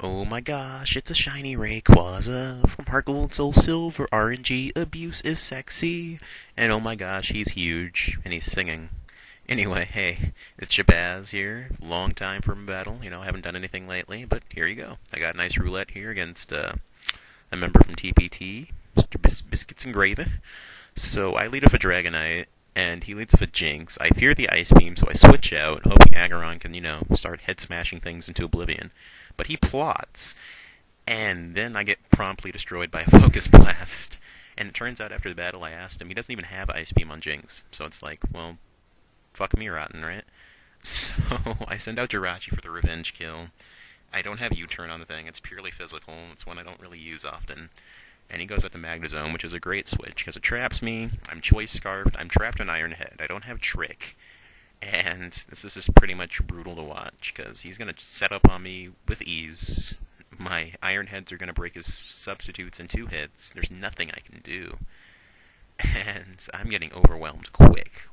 Oh my gosh, it's a shiny Rayquaza from Heart Gold Soul Silver RNG. Abuse is sexy. And oh my gosh, he's huge. And he's singing. Anyway, hey, it's ShabaZZ here. Long time from battle. I haven't done anything lately, but here you go. I got a nice roulette here against a member from TPT, MrBisquitsNspam. So I lead with a Dragonite, and he leads with a Jinx. I fear the Ice Beam, so I switch out, hoping Aggron can, start head smashing things into oblivion. But he plots, and then I get promptly destroyed by a Focus Blast. And it turns out after the battle I asked him, he doesn't even have Ice Beam on Jinx. So it's like, well, fuck me rotten, right? So I send out Jirachi for the revenge kill. I don't have U-turn on the thing, it's purely physical, it's one I don't really use often. And he goes at the Magnezone, which is a great switch, because it traps me, I'm Choice Scarfed, I'm trapped on Iron Head, I don't have Trick. And this is just pretty much brutal to watch, because he's going to set up on me with ease. My Iron Heads are going to break his substitutes in 2 hits. There's nothing I can do. And I'm getting overwhelmed quick.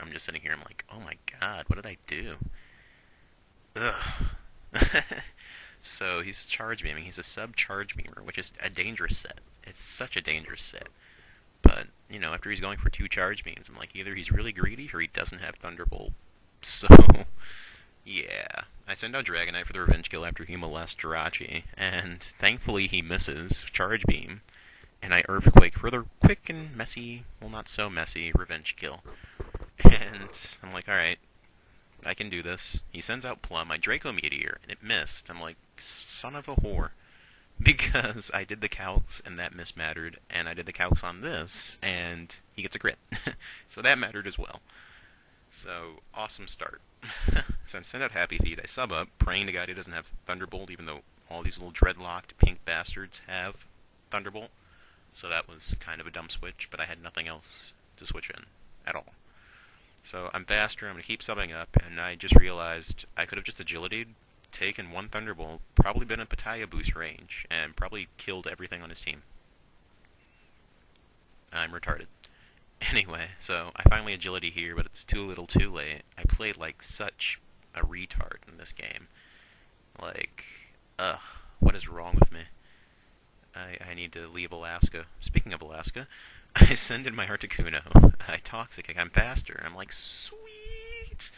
I'm just sitting here, I'm like, oh my god, what did I do? Ugh. So he's charge beaming. He's a sub charge beamer, which is a dangerous set. It's such a dangerous set. But, after he's going for 2 charge beams, I'm like, either he's really greedy or he doesn't have Thunderbolt. So, yeah. I send out Dragonite for the revenge kill after he molests Jirachi, and thankfully he misses charge beam, and I Earthquake for the quick and messy, well, not so messy, revenge kill. And I'm like, alright, I can do this. He sends out Plum, I Draco Meteor, and it missed. I'm like, son of a whore. Because I did the calcs, and that mismattered, and I did the calcs on this, and he gets a crit. So that mattered as well. So, awesome start. So I send out Happy Feet, I sub up, praying to God he doesn't have Thunderbolt, even though all these little dreadlocked pink bastards have Thunderbolt. So that was kind of a dumb switch, but I had nothing else to switch in at all. So I'm faster, I'm going to keep subbing up, and I just realized I could have just agility'd, taken 1 Thunderbolt, probably been in Pataya boost range, and probably killed everything on his team. I'm retarded. Anyway, so I finally agility here, but it's too little too late. I played like such a retard in this game. Like, what is wrong with me? I need to leave Alaska. Speaking of Alaska, I send in my Articuno. I Toxic, I'm faster. I'm like, sweet!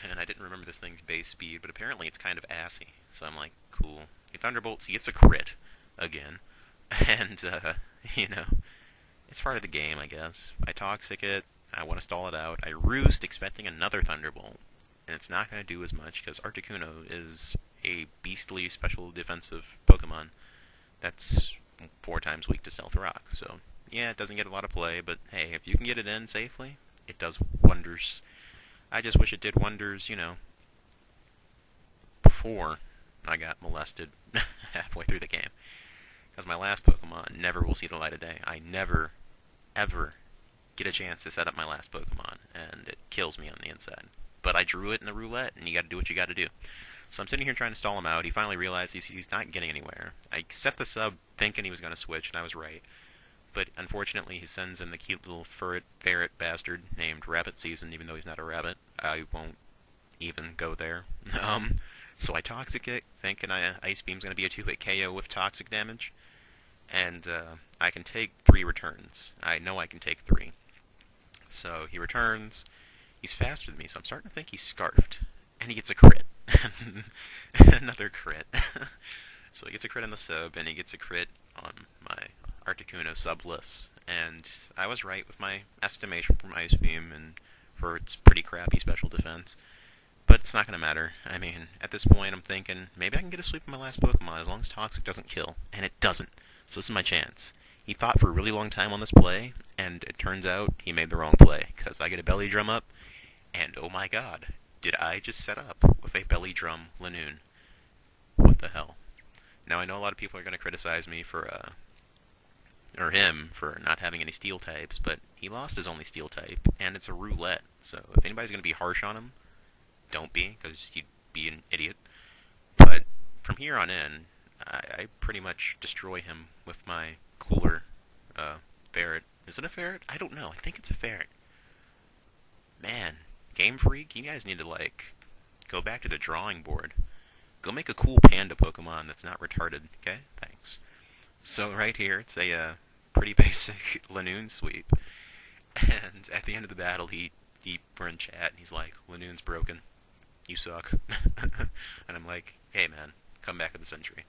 And I didn't remember this thing's base speed, but apparently it's kind of assy. So I'm like, cool. He Thunderbolts, he gets a crit. Again. And, it's part of the game, I guess. I Toxic it, I want to stall it out. I Roost, expecting another Thunderbolt. And it's not going to do as much, because Articuno is a beastly special defensive Pokemon that's 4 times weak to Stealth Rock. So, yeah, it doesn't get a lot of play, but hey, if you can get it in safely, it does wonders. I just wish it did wonders, before I got molested halfway through the game. Because my last Pokemon never will see the light of day. I never, ever get a chance to set up my last Pokemon, and it kills me on the inside. But I drew it in the roulette, and you gotta do what you gotta do. So I'm sitting here trying to stall him out. He finally realized he's not getting anywhere. I set the sub thinking he was gonna switch, and I was right. But unfortunately, he sends in the cute little ferret bastard named Rabbit Season, even though he's not a rabbit. I won't even go there. So I Toxic it, thinking Ice Beam's going to be a 2-hit KO with Toxic damage. And I can take 3 returns. I know I can take 3. So he returns. He's faster than me, so I'm starting to think he's Scarfed. And he gets a crit. Another crit. So he gets a crit on the sub, and he gets a crit on my Articuno subless, and I was right with my estimation from Ice Beam and for its pretty crappy special defense. But it's not going to matter. I mean, at this point I'm thinking, maybe I can get a sweep on my last Pokemon as long as Toxic doesn't kill, and it doesn't. So this is my chance. He thought for a really long time on this play, and it turns out he made the wrong play, because I get a Belly Drum up, and oh my god, did I just set up with a Belly Drum Linoone? What the hell? Now I know a lot of people are going to criticize me for, or him for not having any steel types, but he lost his only steel type, and it's a roulette, so if anybody's going to be harsh on him, don't be, because you'd be an idiot. But from here on in, I pretty much destroy him with my cooler ferret. Is it a ferret? I don't know. I think it's a ferret. Man, Game Freak, you guys need to, go back to the drawing board. Go make a cool panda Pokemon that's not retarded, okay? Thanks. So right here, it's a pretty basic Linoone sweep. And at the end of the battle, we're in chat, and he's like, Linoone's broken. You suck. And I'm like, hey man, come back with the century.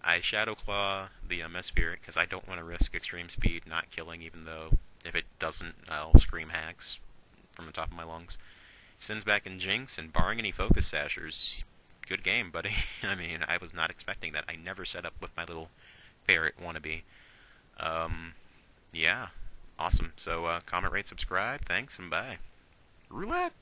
I Shadow Claw the Mesprit because I don't want to risk extreme speed not killing, even though if it doesn't, I'll scream hacks from the top of my lungs. Sends back in Jinx, and barring any Focus Sashers, good game, buddy. I mean, I was not expecting that. I never set up with my little ferret wannabe. Yeah, awesome. So, comment, rate, subscribe. Thanks, and bye. Roulette!